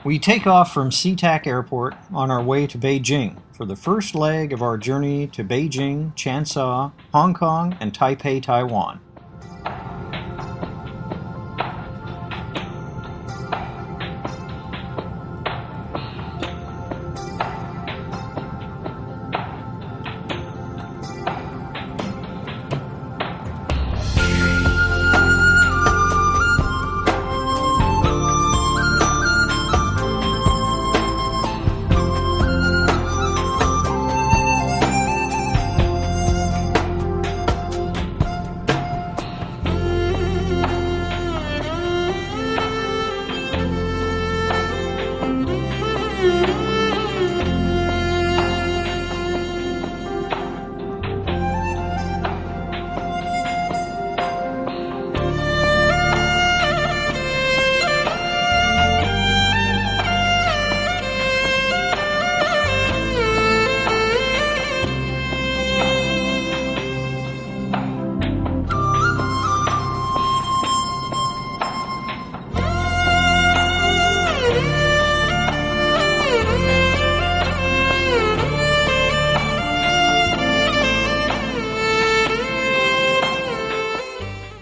We take off from SeaTac Airport on our way to Beijing for the first leg of our journey to Beijing, Changsha, Hong Kong, and Taipei, Taiwan.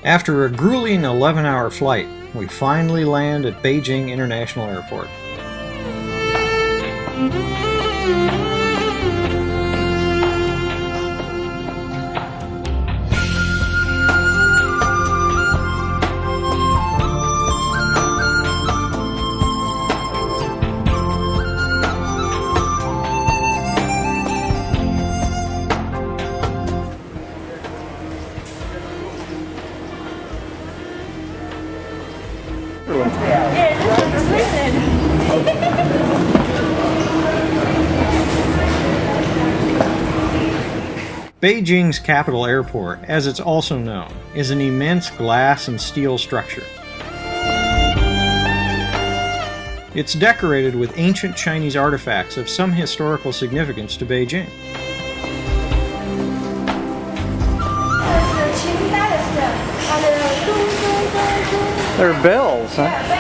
After a grueling 11-hour flight, we finally land at Beijing International Airport. Beijing's capital airport, as it's also known, is an immense glass and steel structure. It's decorated with ancient Chinese artifacts of some historical significance to Beijing. They're bells, huh?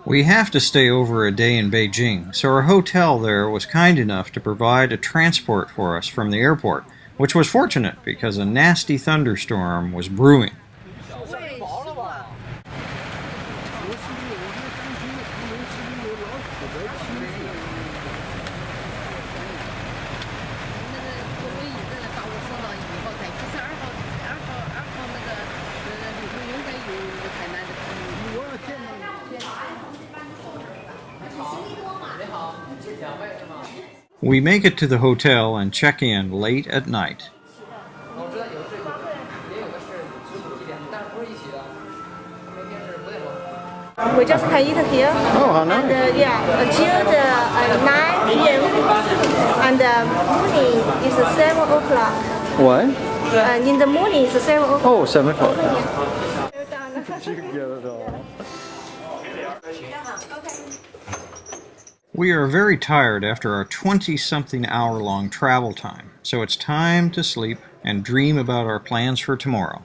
We have to stay over a day in Beijing, so our hotel there was kind enough to provide a transport for us from the airport, which was fortunate because a nasty thunderstorm was brewing. We make it to the hotel and check in late at night. We just can eat here. Oh, how nice. And until the 9 p.m. and the morning is 7 o'clock. What? And in the morning is 7 o'clock. Oh, 7 o'clock. We are very tired after our 20-something hour-long travel time, so it's time to sleep and dream about our plans for tomorrow.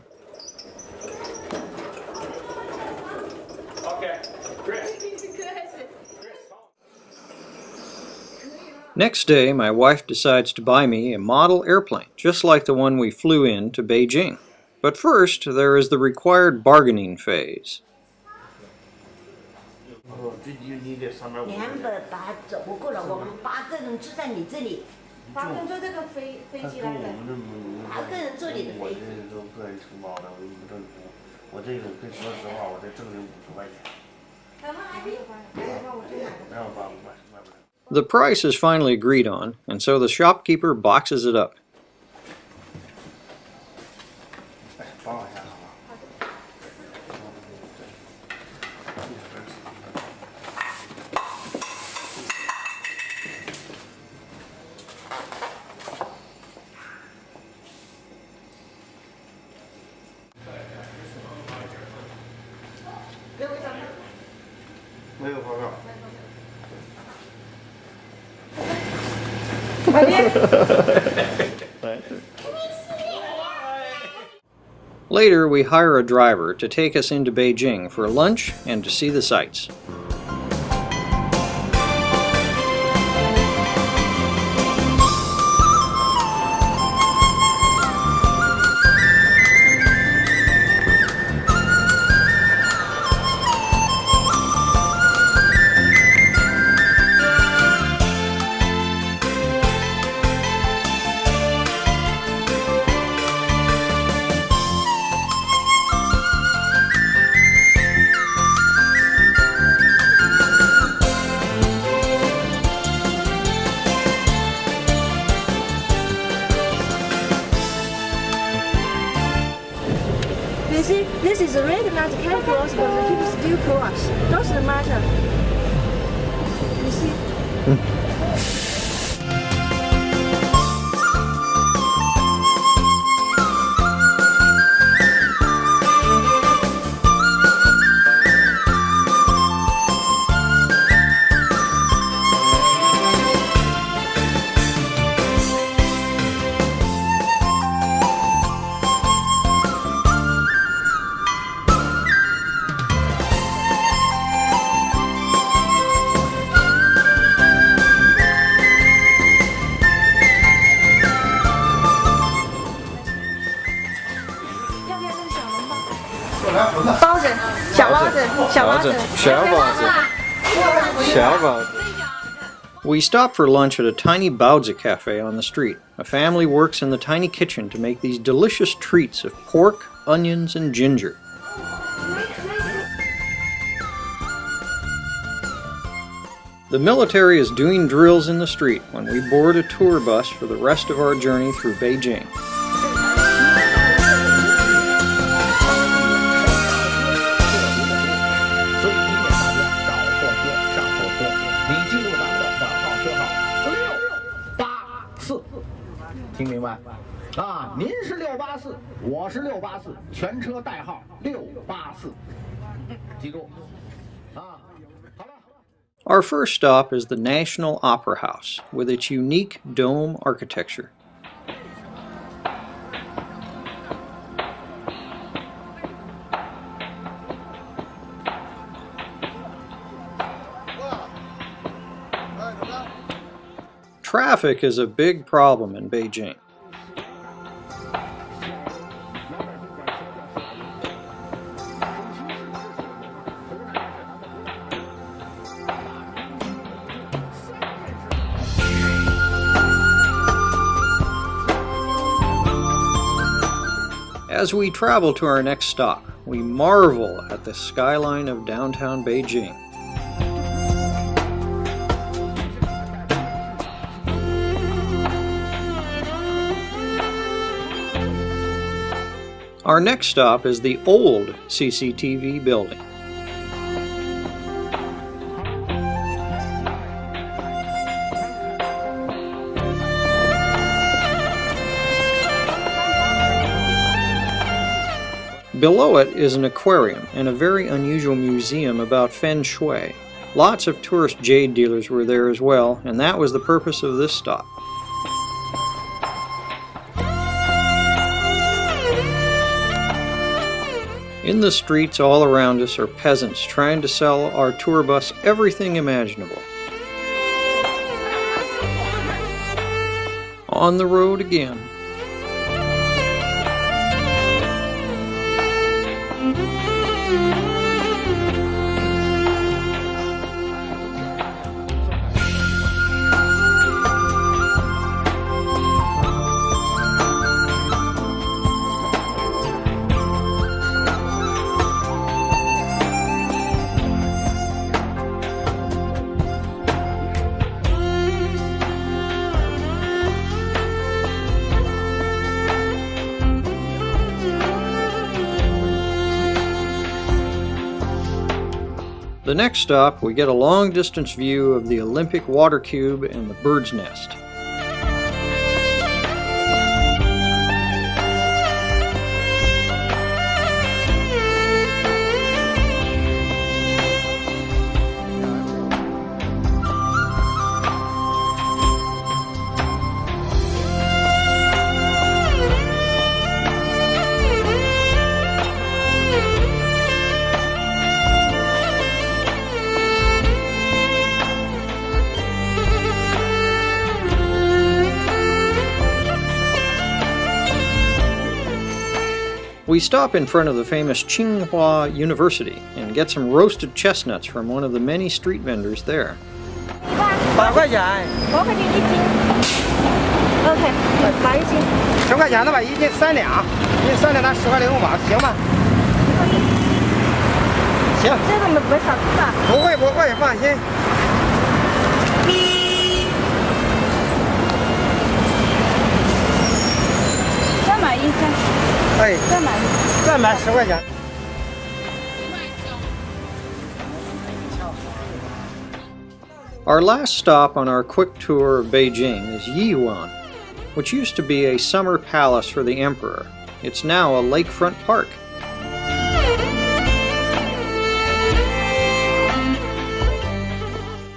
Next day, my wife decides to buy me a model airplane, just like the one we flew in to Beijing. But first, there is the required bargaining phase. 你还没把走过了，我们把这种就在你这里，法国人坐这个飞机来的，个人坐你的飞机。我这都个人承包的，我不挣钱。我这个跟说实话，我这挣这50块钱。The price is finally agreed on, and so the shopkeeper boxes it up. 哎，帮我一下好吧？ 没有报告。 Later, we hire a driver to take us into Beijing for lunch and to see the sights. You see, this is a recognized category, but the people still cross. Doesn't matter. You see? We stop for lunch at a tiny baozi cafe on the street. A family works in the tiny kitchen to make these delicious treats of pork, onions, and ginger. The military is doing drills in the street when we board a tour bus for the rest of our journey through Beijing. Our first stop is the National Opera House with its unique dome architecture. Traffic is a big problem in Beijing. As we travel to our next stop, we marvel at the skyline of downtown Beijing. Our next stop is the old CCTV building. Below it is an aquarium and a very unusual museum about Feng Shui. Lots of tourist jade dealers were there as well, and that was the purpose of this stop. In the streets all around us are peasants trying to sell our tour bus everything imaginable. On the road again. The next stop, we get a long-distance view of the Olympic water cube and the bird's nest. We stop in front of the famous Tsinghua University and get some roasted chestnuts from one of the many street vendors there. 8块钱5块钱1斤。OK， 买1斤。10块钱的吧，1斤3两，1斤3两，拿10块6吧，行吧？行。这个不会少吃吧？不会，你放心。再买1斤。哎，再买10块钱。Our last stop on our quick tour of Beijing is Hunan, which used to be a summer palace for the emperor. It's now a lakefront park.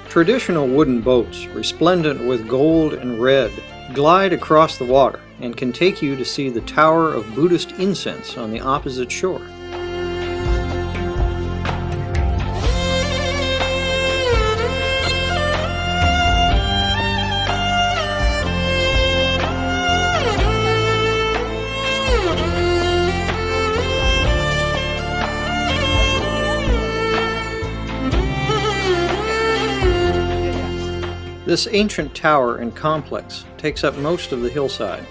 Traditional wooden boats, resplendent with gold and red, glide across the water and can take you to see the Tower of Buddhist Incense on the opposite shore. This ancient tower and complex takes up most of the hillside.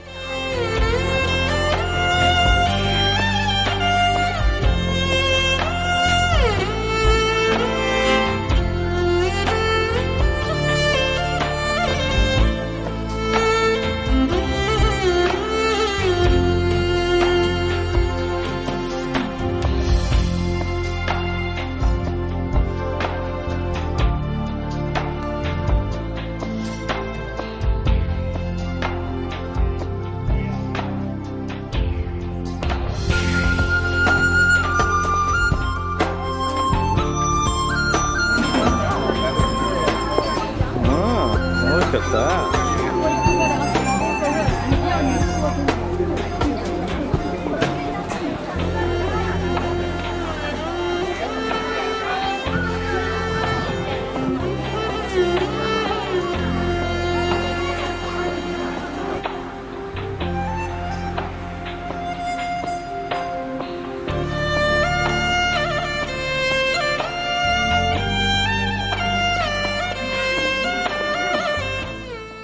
Look at that.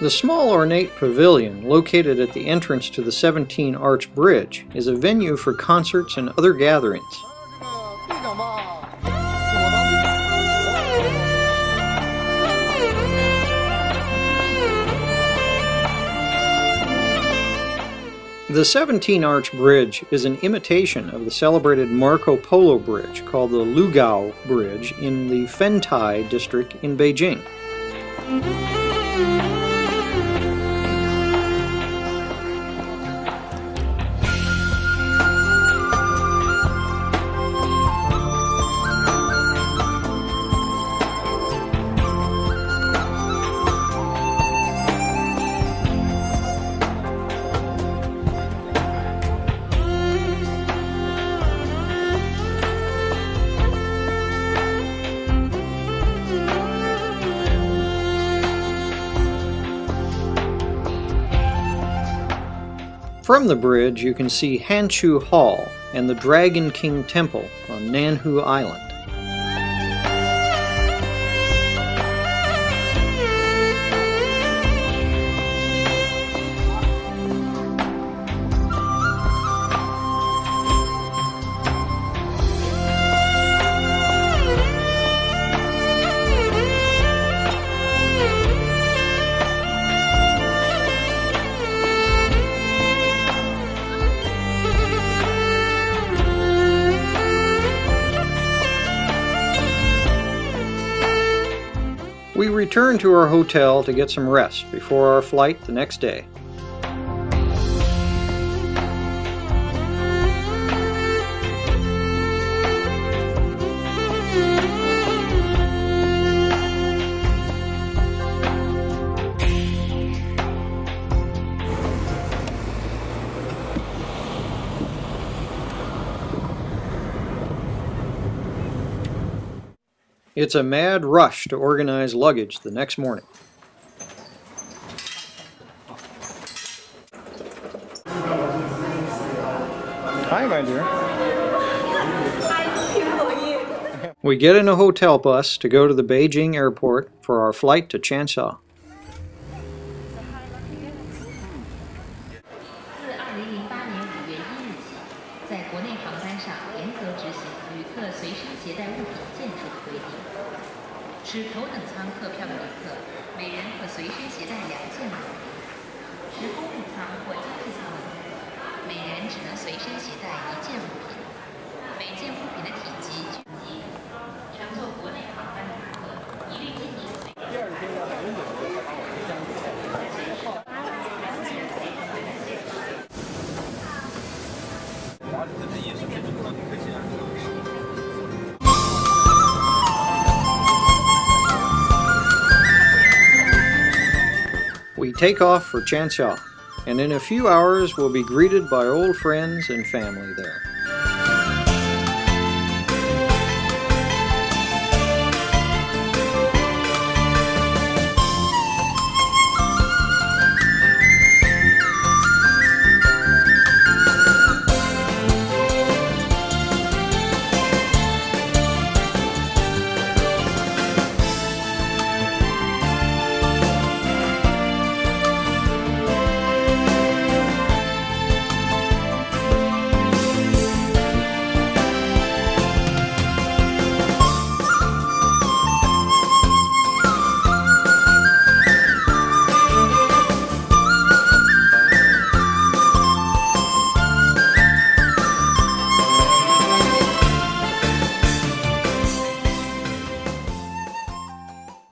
The small ornate pavilion located at the entrance to the 17-arch bridge is a venue for concerts and other gatherings. The 17-arch bridge is an imitation of the celebrated Marco Polo Bridge called the Lugao Bridge in the Fentai district in Beijing. From the bridge, you can see Hanchu Hall and the Dragon King Temple on Nanhu Island. returned to our hotel to get some rest before our flight the next day. It's a mad rush to organize luggage the next morning. Hi, my dear. We get in a hotel bus to go to the Beijing airport for our flight to Changsha. 自2008年5月1日起，在国内航班上严格执行旅客随身携带物品建筑的规定。持头等舱客票的旅客，每人可随身携带2件物品；持公务舱或经济舱的旅客，每人只能随身携带1件物品。每件物品的体积均级。乘坐国内航班的旅客，一律建议随。 We take off for Changsha, and in a few hours we'll be greeted by old friends and family there.